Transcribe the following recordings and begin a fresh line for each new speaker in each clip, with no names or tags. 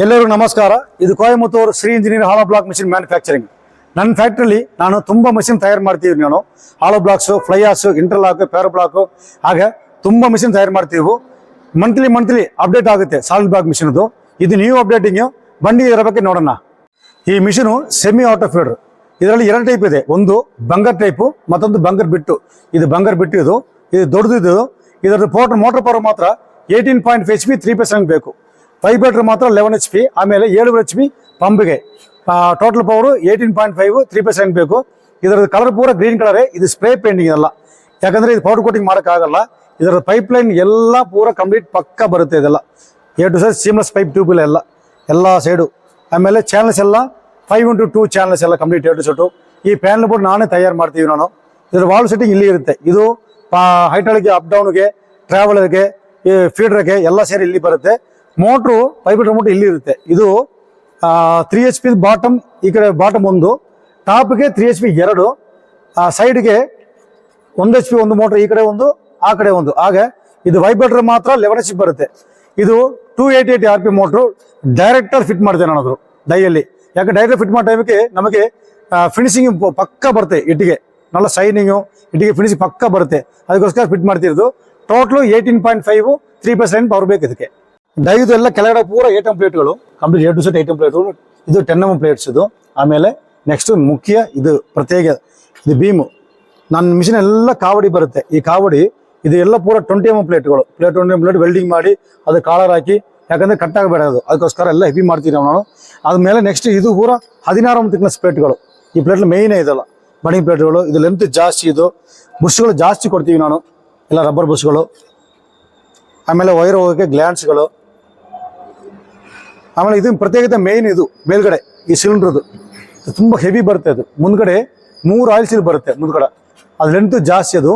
ಎಲ್ಲರಿಗೂ ನಮಸ್ಕಾರ. ಇದು ಕೊಯಮತ್ತೂರು ಶ್ರೀ ಇಂಜಿನಿಯರ್ ಹಾಲೋ ಬ್ಲಾಕ್ ಮಿಷಿನ್ ಮ್ಯಾನುಫ್ಯಾಕ್ಚರಿಂಗ್. ನನ್ನ ಫ್ಯಾಕ್ಟ್ರಿಲಿ ನಾನು ತುಂಬ ಮಿಷಿನ್ ತಯಾರು ಮಾಡ್ತೀವಿ. ನಾನು ಹಾಲೋ ಬ್ಲಾಕ್ಸು, ಫ್ಲೈಯಾಸು, ಇಂಟರ್ಲಾಕ್, ಪ್ಯಾರೋ ಬ್ಲಾಕು, ಹಾಗೆ ತುಂಬ ಮಿಷಿನ್ ತಯಾರು ಮಾಡ್ತೀವಿ. ಮಂತ್ಲಿ ಅಪ್ಡೇಟ್ ಆಗುತ್ತೆ ಸಾಲಿಡ್ ಬ್ಲಾಕ್ ಮಿಷಿನ್ದು. ಇದು ನ್ಯೂ ಅಪ್ಡೇಟಿಂಗು. ಬನ್ನಿ ಇದರ ಬಗ್ಗೆ ನೋಡೋಣ. ಈ ಮಿಷಿನು ಸೆಮಿ ಆಟೋ ಫೀಡರ್. ಇದರಲ್ಲಿ ಎರಡು ಟೈಪ್ ಇದೆ. ಒಂದು ಬಂಗರ್ ಟೈಪು, ಮತ್ತೊಂದು ಬಂಗರ್ ಬಿಟ್ಟು. ಇದು ಬಂಗರ್ ಬಿಟ್ಟು, ಇದು ದೊಡ್ಡದು. ಇದರ ಮೋಟರ್ ಪವರ್ ಮಾತ್ರ 18.5 HP 3% ಬೇಕು. ವೈಬ್ರೇಟರ್ ಮಾತ್ರ 11 HP, ಆಮೇಲೆ 7 HP ಪಂಪ್ಗೆ. ಟೋಟಲ್ ಪವರು 18.5 3% ಬೇಕು. ಇದರ ಕಲರ್ ಪೂರ ಗ್ರೀನ್ ಕಲರೇ. ಇದು ಸ್ಪ್ರೇ ಪೇಂಟಿಂಗ್ ಅಲ್ಲ, ಯಾಕಂದರೆ ಇದು ಪೌಡರ್ ಕೋಟಿಂಗ್ ಮಾಡೋಕ್ಕಾಗಲ್ಲ. ಇದರ ಪೈಪ್ಲೈನ್ ಎಲ್ಲ ಪೂರ ಕಂಪ್ಲೀಟ್ ಪಕ್ಕ ಬರುತ್ತೆ. ಇದೆಲ್ಲ A to Z seamless pipe tube ಎಲ್ಲ ಸೈಡು. ಆಮೇಲೆ ಚಾನಲ್ಸ್ ಎಲ್ಲ 5x2 ಚಾನಲ್ಸ್ ಎಲ್ಲ ಕಂಪ್ಲೀಟ್ A to Z. ಈ ಪ್ಯಾನಲ್ ಬೋರ್ಡ್ ನಾನೇ ತಯಾರು ಮಾಡ್ತೀವಿ ನಾನು. ಇದರ ವಾಲ್ ಸೆಟ್ಟಿಂಗ್ ಇಲ್ಲಿ ಇರುತ್ತೆ. ಇದು ಹೈಟಾಳಿಗೆ, ಅಪ್ ಡೌನ್ಗೆ, ಟ್ರಾವೆಲರ್ಗೆ, ಫೀಡರ್ಗೆ ಎಲ್ಲ ಸೇರಿ ಇಲ್ಲಿ ಬರುತ್ತೆ. ಮೋಟ್ರು ವೈಬ್ರೇಟರ್ ಮೋಟ್ರ್ ಇಲ್ಲಿ ಇರುತ್ತೆ. ಇದು 3 HP ಬಾಟಮ್, ಈ ಕಡೆ ಬಾಟಮ್ ಒಂದು, ಟಾಪ್ಗೆ 3 HP 2, ಸೈಡ್ಗೆ 1 HP ಒಂದು ಮೋಟ್ರ್, ಈ ಕಡೆ ಒಂದು, ಆ ಕಡೆ ಒಂದು. ಹಾಗೆ ಇದು ವೈಬ್ರೇಟರ್ ಮಾತ್ರ 11 HP ಬರುತ್ತೆ. ಇದು 288 RPM ಮೋಟ್ರು. ಡೈರೆಕ್ಟರ್ ಫಿಟ್ ಮಾಡ್ತೇನೆ ನಾನು ಅದ್ರ ಡೈಯಲ್ಲಿ. ಯಾಕೆ ಡೈರೆಕ್ಟ್ ಫಿಟ್ ಮಾಡೋ ಟೈಮಿಗೆ ನಮಗೆ ಫಿನಿಶಿಂಗ್ ಪಕ್ಕ ಬರುತ್ತೆ. ಇಟ್ಟಿಗೆ നല്ല ಶೈನಿಂಗು, ಇಟ್ಟಿಗೆ ಫಿನಿಶಿಂಗ್ ಪಕ್ಕ ಬರುತ್ತೆ. ಅದಕ್ಕೋಸ್ಕರ ಫಿಟ್ ಮಾಡ್ತಿರೋದು. ಟೋಟ್ಲು 18.5 3% ಪವರ್ ಬೇಕು ಇದಕ್ಕೆ. ಡೈದು ಎಲ್ಲ ಕೆಳಗಡೆ ಪೂರ 8 ಪ್ಲೇಟ್ಗಳು ಕಂಪ್ಲೀಟ್ A to Z 8 ಪ್ಲೇಟ್ಗಳು. ಇದು 10 ಪ್ಲೇಟ್ಸ್ ಇದು. ಆಮೇಲೆ ನೆಕ್ಸ್ಟ್ ಮುಖ್ಯ ಇದು ಪ್ರತ್ಯೇಕ, ಇದು ಬೀಮು. ನನ್ನ ಮಿಷಿನ್ ಎಲ್ಲ ಕಾವಡಿ ಬರುತ್ತೆ. ಈ ಕಾವಡಿ ಇದು ಎಲ್ಲ ಪೂರ 20 ಪ್ಲೇಟ್ಗಳು. 20 ಪ್ಲೇಟ್ ವೆಲ್ಡಿಂಗ್ ಮಾಡಿ ಅದು ಕಾಲರ್ ಹಾಕಿ, ಯಾಕಂದರೆ ಕಟ್ಟಾಗಬೇಡ ಅದು, ಅದಕ್ಕೋಸ್ಕರ ಎಲ್ಲ ಹೆವಿ ಮಾಡ್ತೀವಿ ನಾವು. ಆದಮೇಲೆ ನೆಕ್ಸ್ಟ್ ಇದು ಪೂರ 16 ತಿಕ್ನೆಸ್ ಪ್ಲೇಟ್ಗಳು. ಈ ಪ್ಲೇಟ್ ಮೇಯ್ನೇ ಇದಲ್ಲ, ಬಡಿಂಗ್ ಪ್ಲೇಟ್ಗಳು. ಇದು ಲೆಂತ್ ಜಾಸ್ತಿ, ಇದು ಬುಷ್ಗಳು ಜಾಸ್ತಿ ಕೊಡ್ತೀವಿ ನಾನು, ಎಲ್ಲ ರಬ್ಬರ್ ಬುಷ್ಗಳು. ಆಮೇಲೆ ವೈರ್ ಹೋಗೋಕ್ಕೆ ಗ್ಲ್ಯಾಂಡ್ಸ್ಗಳು. ಆಮೇಲೆ ಇದು ಪ್ರತ್ಯೇಕತೆ ಮೇಯ್ನ್, ಇದು ಮೇಲ್ಗಡೆ ಈ ಸಿಲಿಂಡ್ರದು ತುಂಬ ಹೆವಿ ಬರುತ್ತೆ. ಅದು ಮುಂದ್ಗಡೆ 3 ಆಯಿಲ್ ಸೀಲ್ ಬರುತ್ತೆ ಮುಂದ್ಗಡೆ. ಅದು ಲೆಂತ್ ಜಾಸ್ತಿ ಅದು.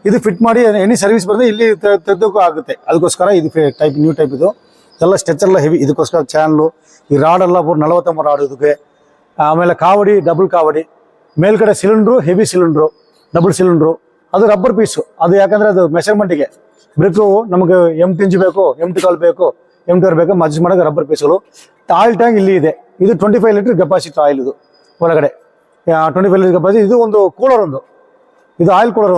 ಇದು ಫಿಟ್ ಮಾಡಿ ಎನಿ ಸರ್ವಿಸ್ ಬರುತ್ತೆ ಇಲ್ಲಿ ತೆಗೆದಕ್ಕೂ ಆಗುತ್ತೆ. ಅದಕ್ಕೋಸ್ಕರ ಇದು ಟೈಪ್, ನ್ಯೂ ಟೈಪ್. ಇದು ಎಲ್ಲ ಸ್ಟ್ರೆಚರ್ ಎಲ್ಲ ಹೆವಿ. ಇದಕ್ಕೋಸ್ಕರ ಚಾನಲು, ಈ ರಾಡೆಲ್ಲ 43 ರಾಡ್ ಇದಕ್ಕೆ. ಆಮೇಲೆ ಕಾವಡಿ, ಡಬಲ್ ಕಾವಡಿ. ಮೇಲ್ಗಡೆ cylinder, heavy cylinder, double cylinder. ಅದು ರಬ್ಬರ್ ಪೀಸು. ಅದು ಯಾಕಂದರೆ ಅದು ಮೆಷರ್ಮೆಂಟಿಗೆ. ಬ್ರಿಕ್ಕು ನಮಗೆ ಎಂಟಿ ಇಂಚ್ ಬೇಕು, ಎಂಟಿ ಕಾಲ್ ಬೇಕು, ಎಂಟಿ ಬೇಕು, ಅಡ್ಜಸ್ಟ್ ಮಾಡೋಕೆ ರಬ್ಬರ್ ಪೀಸ್ಗಳು. ಆಯಿಲ್ ಟ್ಯಾಂಕ್ ಇಲ್ಲಿ ಇದೆ. ಇದು 25 ಲೀಟರ್ ಕೆಪಾಸಿಟಿ ಆಯಿಲ್. ಇದು ಒಳಗಡೆ 25 ಲೀಟರ್ ಕೆಪಾಸಿಟಿ. ಇದು ಒಂದು ಕೂಲರ್, ಇದು ಆಯಿಲ್ ಕೂಲರ್.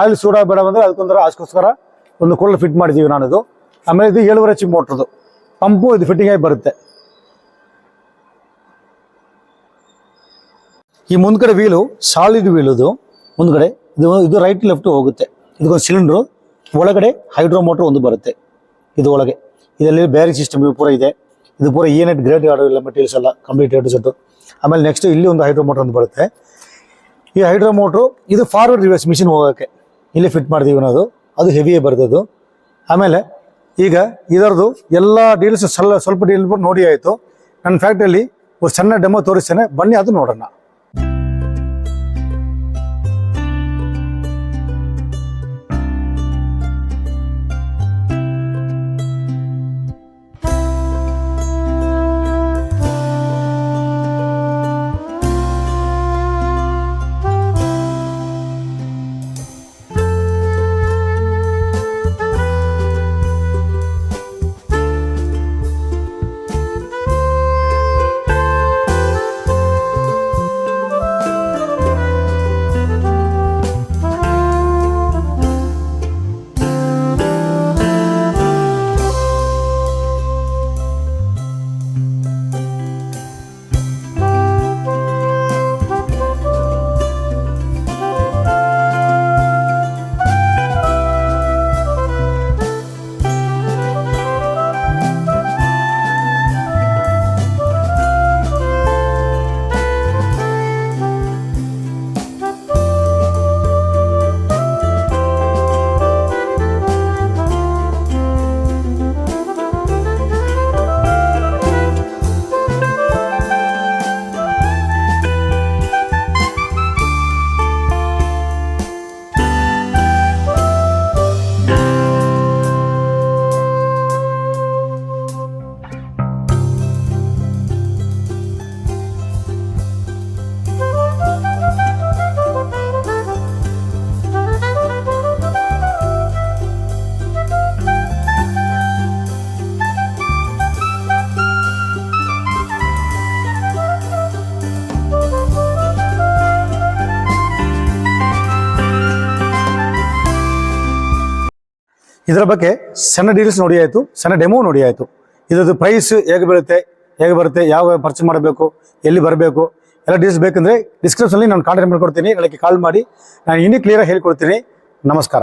ಆಯಿಲ್ ಸೂಡ ಬೇಡ ಬಂದರೆ ಅದಕ್ಕೋಸ್ಕರ ಒಂದು ಕೂಲರ್ ಫಿಟ್ ಮಾಡಿದ್ದೀವಿ ನಾನು. ಇದು ಆಮೇಲೆ ಇದು 7 HP ಮೋಟ್ರದು ಪಂಪು. ಇದು ಫಿಟ್ಟಿಂಗ್ ಆಗಿ ಬರುತ್ತೆ. ಈ ಮುಂದ್ಗಡೆ ವೀಲು ಸಾಲಿಡ್ ವೀಲ್. ಇದು ಮುಂದ್ಗಡೆ ಇದು ರೈಟ್ ಲೆಫ್ಟ್ ಹೋಗುತ್ತೆ. ಇದಕ್ಕೊಂದು ಸಿಲಿಂಡ್ರು. ಒಳಗಡೆ ಹೈಡ್ರೋ ಮೋಟ್ರ್ ಒಂದು ಬರುತ್ತೆ. ಇದು ಒಳಗೆ ಇದರಲ್ಲಿ ಬೇರಿಂಗ್ ಸಿಸ್ಟಮ್ ಪೂರ ಇದೆ. ಇದು ಪೂರ ENET ಗ್ರೇಡ್ ಎಲ್ಲ ಮೆಟೀರಿಯಲ್ಸ್ ಎಲ್ಲ ಕಂಪ್ಲೀಟ್ A to Z. ಆಮೇಲೆ ನೆಕ್ಸ್ಟ್ ಇಲ್ಲಿ ಒಂದು ಹೈಡ್ರೋ ಮೋಟ್ರ್ ಒಂದು ಬರುತ್ತೆ. ಈ ಹೈಡ್ರೋ ಮೋಟ್ರು ಇದು ಫಾರ್ವರ್ಡ್ ರಿವರ್ಸ್ ಮಿಷಿನ್ ಹೋಗೋಕ್ಕೆ ಇಲ್ಲಿ ಫಿಟ್ ಮಾಡ್ತೀವಿ ಅನ್ನೋದು. ಅದು ಹೆವಿಯೇ ಬರ್ತದ್ದು. ಆಮೇಲೆ ಈಗ ಇದರದು ಎಲ್ಲ ಡೀಲ್ಸ್ ಸ್ವಲ್ಪ ಡೀಲ್ ನೋಡಿ ಆಯಿತು. ನನ್ನ ಫ್ಯಾಕ್ಟ್ರಿಯಲ್ಲಿ ಒಂದು ಸಣ್ಣ ಡೆಮೋ ತೋರಿಸ್ತೇನೆ, ಬನ್ನಿ ಅದು ನೋಡೋಣ. ಇದರ ಬಗ್ಗೆ ಸಣ್ಣ ಡೀಟೇಲ್ಸ್ ನೋಡಿ ಆಯಿತು, ಸಣ್ಣ ಡೆಮೋ ನೋಡಿ ಆಯಿತು. ಇದ್ರದ್ದು ಪ್ರೈಸ್ ಹೇಗೆ ಬರುತ್ತೆ, ಯಾವ ಪರ್ಚೇಸ್ ಮಾಡಬೇಕು, ಎಲ್ಲಿ ಬರಬೇಕು, ಎಲ್ಲ ಡೀಟೇಲ್ಸ್ ಬೇಕಂದರೆ ಡಿಸ್ಕ್ರಿಪ್ಷನಲ್ಲಿ ನಾನು ಕಾಂಟ್ಯಾಕ್ಟ್ ಮಾಡ್ಕೊಡ್ತೀನಿ. ನನಗೆ ಕಾಲ್ ಮಾಡಿ ನಾನು ಇನ್ನೂ ಕ್ಲಿಯರಾಗಿ ಹೇಳ್ಕೊಡ್ತೀನಿ. ನಮಸ್ಕಾರ.